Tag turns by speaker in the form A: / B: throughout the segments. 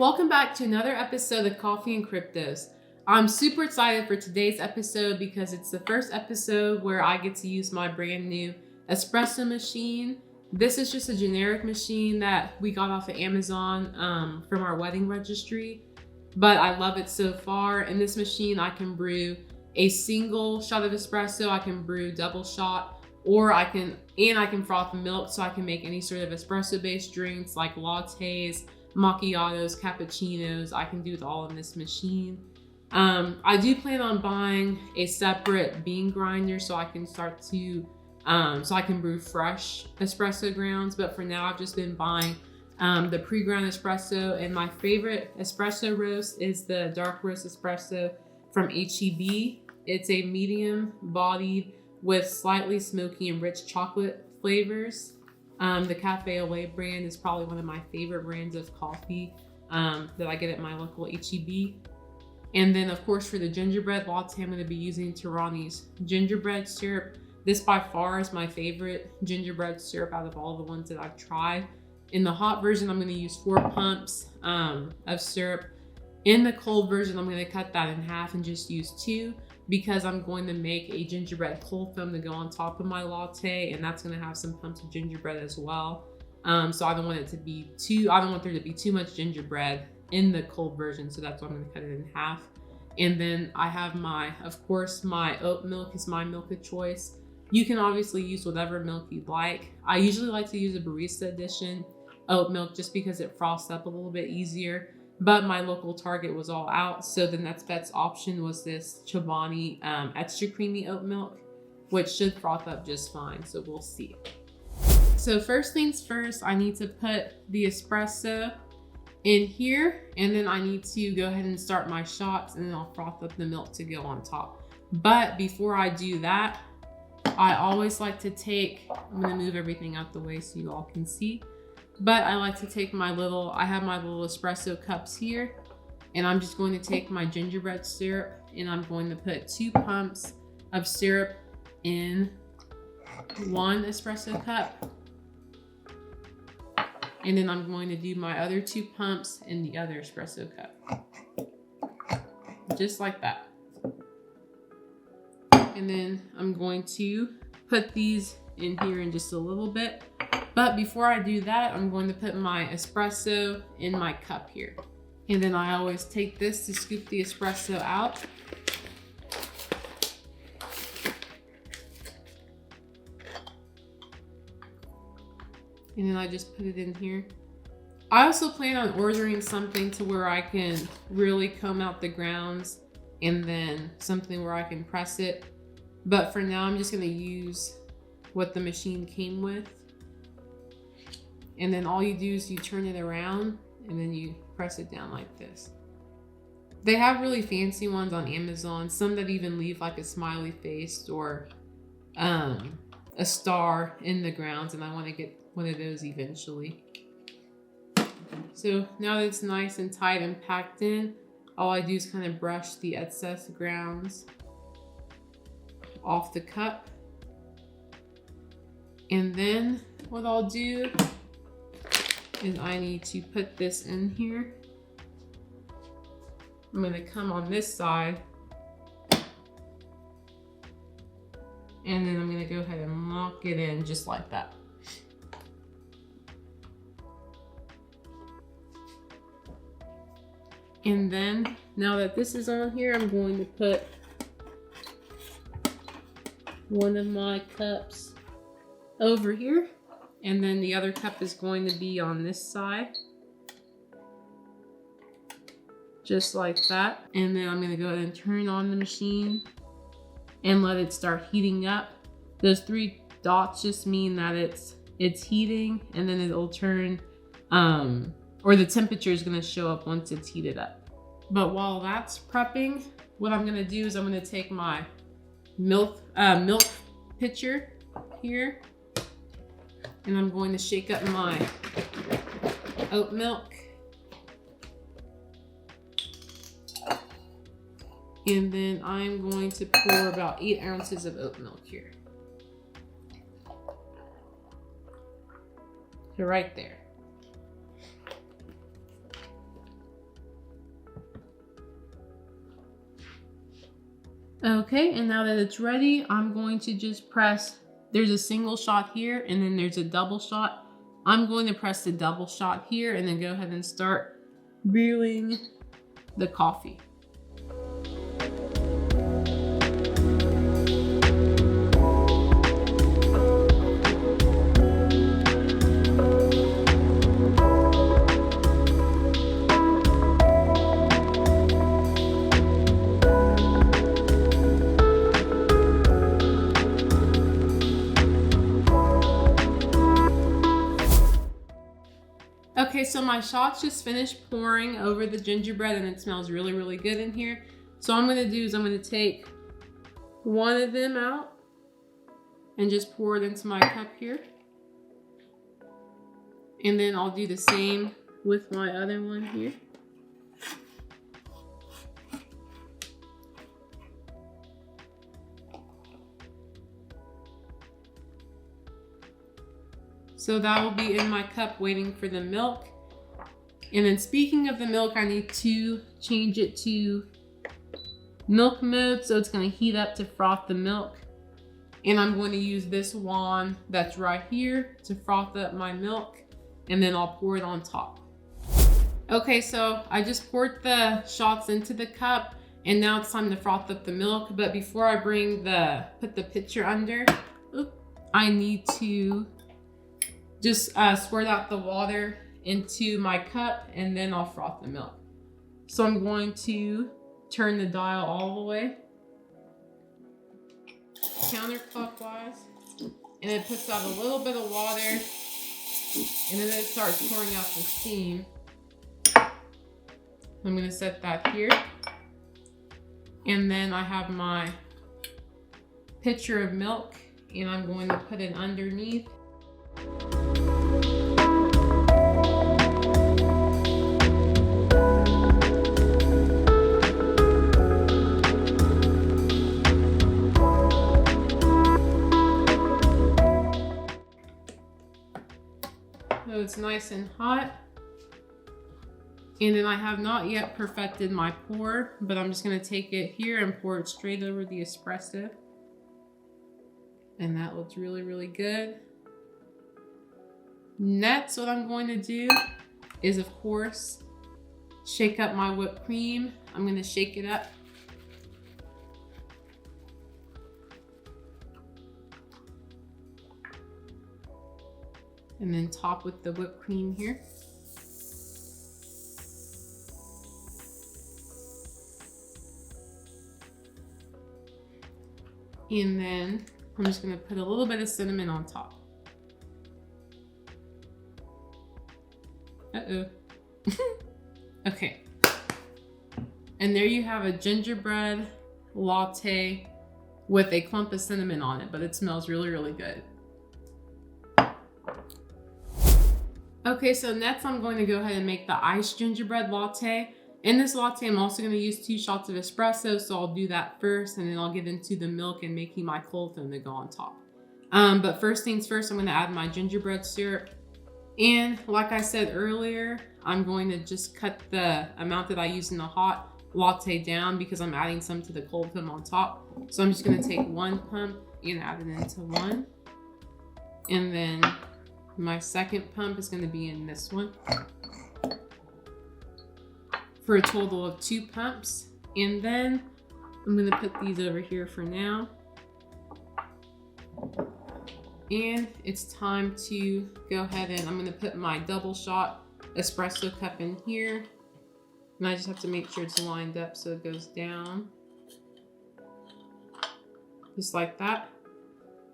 A: Welcome back to another episode of Coffee and Cryptos. I'm super excited for today's episode because it's the first episode where I get to use my brand new espresso machine. This is just a generic machine that we got off of Amazon from our wedding registry, but I love it so far. In this machine, I can brew a single shot of espresso, I can brew double shot, or I can froth milk, so I can make any sort of espresso-based drinks like lattes, macchiatos, cappuccinos. I can do it all in this machine. I do plan on buying a separate bean grinder so I can start to so I can brew fresh espresso grounds, but for now I've just been buying the pre-ground espresso, and my favorite espresso roast is the dark roast espresso from HEB. It's a medium bodied with slightly smoky and rich chocolate flavors. The Cafe Au Lait brand is probably one of my favorite brands of coffee that I get at my local HEB. And then of course for the gingerbread latte, I'm going to be using Tirani's gingerbread syrup. This by far is my favorite gingerbread syrup out of all the ones that I've tried. In the hot version, I'm going to use 4 pumps of syrup. In the cold version, I'm going to cut that in half and just use 2 because I'm going to make a gingerbread cold foam to go on top of my latte, and that's going to have some pumps of gingerbread as well. So I don't want there to be too much gingerbread in the cold version, so that's why I'm going to cut it in half. And then I have my oat milk is my milk of choice. You can obviously use whatever milk you'd like. I usually like to use a barista edition oat milk just because it froths up a little bit easier. But my local Target was all out, so the next best option was this Chobani extra creamy oat milk, which should froth up just fine, so we'll see. So first things first, I need to put the espresso in here, and then I need to go ahead and start my shots, and then I'll froth up the milk to go on top. But before I do that, I always like to I'm gonna move everything out the way so you all can see. But I like to take I have my little espresso cups here, and I'm just going to take my gingerbread syrup, and I'm going to put 2 pumps of syrup in 1 espresso cup. And then I'm going to do my other 2 pumps in the other espresso cup. Just like that. And then I'm going to put these in here in just a little bit. But before I do that, I'm going to put my espresso in my cup here. And then I always take this to scoop the espresso out. And then I just put it in here. I also plan on ordering something to where I can really comb out the grounds, and then something where I can press it. But for now, I'm just gonna use what the machine came with. And then all you do is you turn it around and then you press it down like this. They have really fancy ones on Amazon, some that even leave like a smiley face or a star in the grounds, and I want to get one of those eventually. So now that it's nice and tight and packed in, all I do is kind of brush the excess grounds off the cup. And then what I'll do is I need to put this in here. I'm going to come on this side, and then I'm going to go ahead and lock it in just like that. And then now that this is on here, I'm going to put one of my cups over here, and then the other cup is going to be on this side, just like that. And then I'm going to go ahead and turn on the machine and let it start heating up. Those 3 dots just mean that it's heating, and then it'll turn or the temperature is going to show up once it's heated up. But while that's prepping, what I'm going to do is I'm going to take my milk pitcher here, and I'm going to shake up my oat milk. And then I'm going to pour about 8 ounces of oat milk here. So right there. Okay, and now that it's ready, I'm going to just press, there's a single shot here and then there's a double shot. I'm going to press the double shot here and then go ahead and start brewing the coffee. Okay, so my shots just finished pouring over the gingerbread and it smells really, really good in here. So what I'm gonna do is I'm gonna take one of them out and just pour it into my cup here. And then I'll do the same with my other one here. So that will be in my cup waiting for the milk. And then speaking of the milk, I need to change it to milk mode. So it's gonna heat up to froth the milk. And I'm going to use this wand that's right here to froth up my milk. And then I'll pour it on top. Okay, so I just poured the shots into the cup and now it's time to froth up the milk. But before I put the pitcher under, I need to just squirt out the water into my cup and then I'll froth the milk. So I'm going to turn the dial all the way counterclockwise, and it puts out a little bit of water and then it starts pouring out the steam. I'm gonna set that here. And then I have my pitcher of milk and I'm going to put it underneath. So it's nice and hot. And then I have not yet perfected my pour, but I'm just gonna take it here and pour it straight over the espresso. And that looks really, really good. Next, what I'm going to do is, of course, shake up my whipped cream. I'm gonna shake it up. And then top with the whipped cream here. And then I'm just gonna put a little bit of cinnamon on top. Uh-oh. Okay. And there you have a gingerbread latte with a clump of cinnamon on it, but it smells really, really good. Okay, so next I'm going to go ahead and make the iced gingerbread latte. In this latte, I'm also going to use 2 shots of espresso, so I'll do that first, and then I'll get into the milk and making my cold foam to go on top. But first things first, I'm going to add my gingerbread syrup. And like I said earlier, I'm going to just cut the amount that I use in the hot latte down because I'm adding some to the cold foam on top. So I'm just going to take 1 pump and add it into one. And then my second pump is going to be in this one for a total of 2 pumps. And then I'm going to put these over here for now. And it's time to go ahead and I'm going to put my double shot espresso cup in here. And I just have to make sure it's lined up so it goes down. Just like that.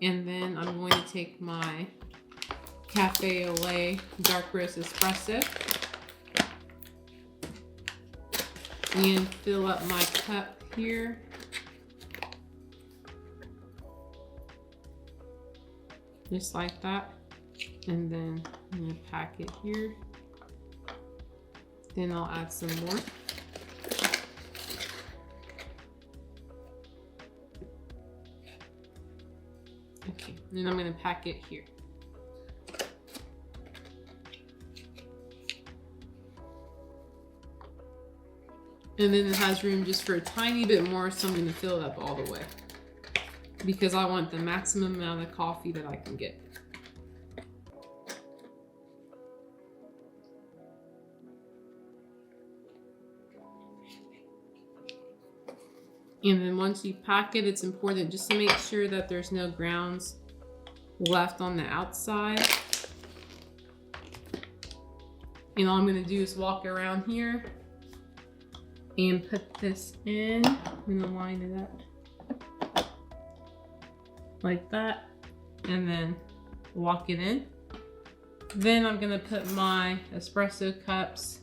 A: And then I'm going to take my Cafe au lait dark roast espresso and fill up my cup here. Just like that. And then I'm gonna pack it here. Then I'll add some more. Okay, then I'm gonna pack it here. And then it has room just for a tiny bit more, so I'm gonna fill it up all the way because I want the maximum amount of coffee that I can get. And then once you pack it, it's important just to make sure that there's no grounds left on the outside. And all I'm gonna do is walk around here and put this in. I'm gonna line it up like that, and then walk it in. Then I'm gonna put my espresso cups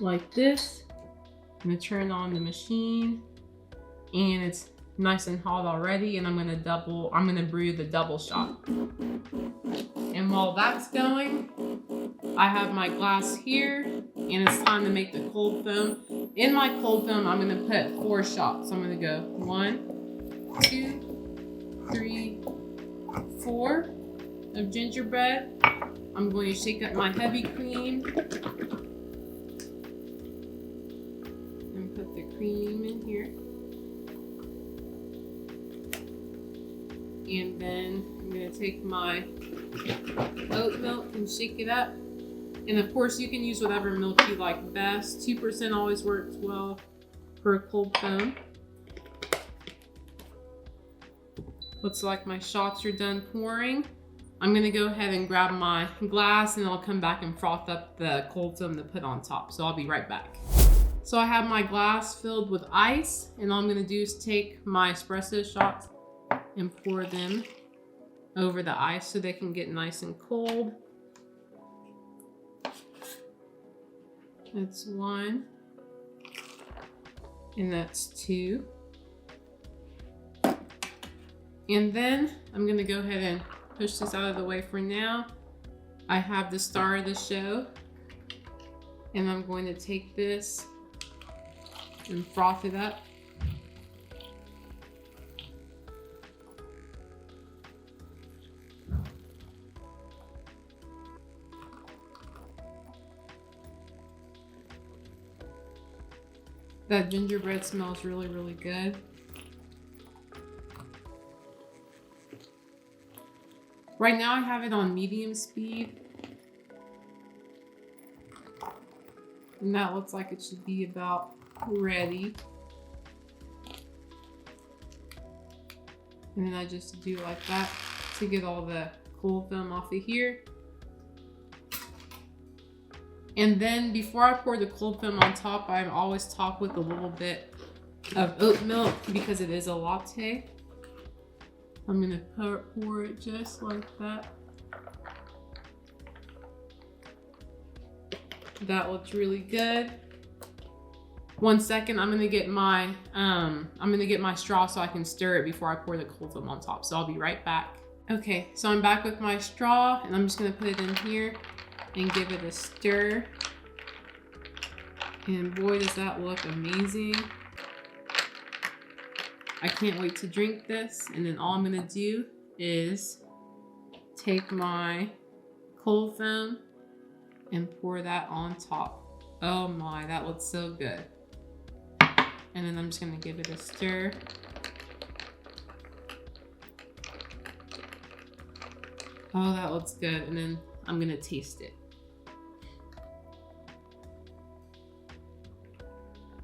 A: like this. I'm gonna turn on the machine, and it's nice and hot already, and I'm gonna brew the double shot. And while that's going, I have my glass here, and it's time to make the cold foam. In my cold foam, I'm gonna put 4 shots. So I'm gonna go 1, 2, 3, 4 of gingerbread. I'm going to shake up my heavy cream and put the cream in here. And then I'm gonna take my oat milk and shake it up. And of course you can use whatever milk you like best. 2% always works well for a cold foam. Looks like my shots are done pouring. I'm gonna go ahead and grab my glass, and I'll come back and froth up the cold foam to put on top. So I'll be right back. So I have my glass filled with ice, and all I'm gonna do is take my espresso shots and pour them over the ice so they can get nice and cold. That's 1, and that's 2. And then I'm gonna go ahead and push this out of the way for now. I have the star of the show, and I'm going to take this and froth it up. That gingerbread smells really, really good. Right now I have it on medium speed. And that looks like it should be about ready. And then I just do like that to get all the cold foam off of here. And then before I pour the cold foam on top, I always top with a little bit of oat milk because it is a latte. I'm gonna pour it just like that. That looks really good. 1 second, I'm gonna get my straw so I can stir it before I pour the cold foam on top. So I'll be right back. Okay, so I'm back with my straw, and I'm just gonna put it in here and give it a stir. And boy, does that look amazing. I can't wait to drink this. And then all I'm gonna do is take my cold foam and pour that on top. Oh my, that looks so good. And then I'm just gonna give it a stir. Oh, that looks good. And then I'm gonna taste it.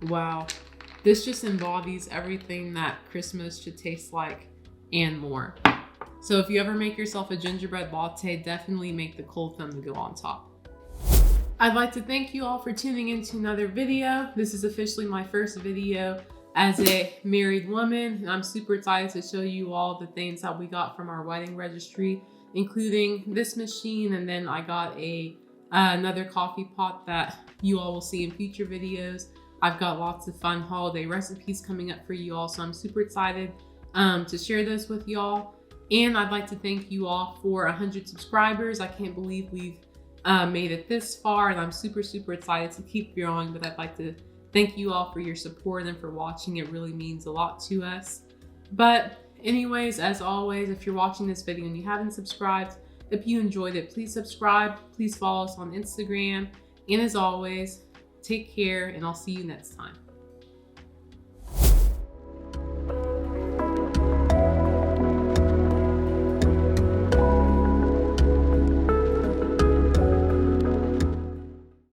A: Wow, this just embodies everything that Christmas should taste like and more. So if you ever make yourself a gingerbread latte, definitely make the cold foam to go on top. I'd like to thank you all for tuning in to another video. This is officially my first video as a married woman, and I'm super excited to show you all the things that we got from our wedding registry, including this machine, and then I got another coffee pot that you all will see in future videos. I've got lots of fun holiday recipes coming up for you all, so I'm super excited to share those with y'all. And I'd like to thank you all for 100 subscribers. I can't believe we've made it this far, and I'm super, super excited to keep growing, but I'd like to thank you all for your support and for watching. It really means a lot to us. But anyways, as always, if you're watching this video and you haven't subscribed, if you enjoyed it, please subscribe. Please follow us on Instagram. And as always, Take care, and I'll see you next time.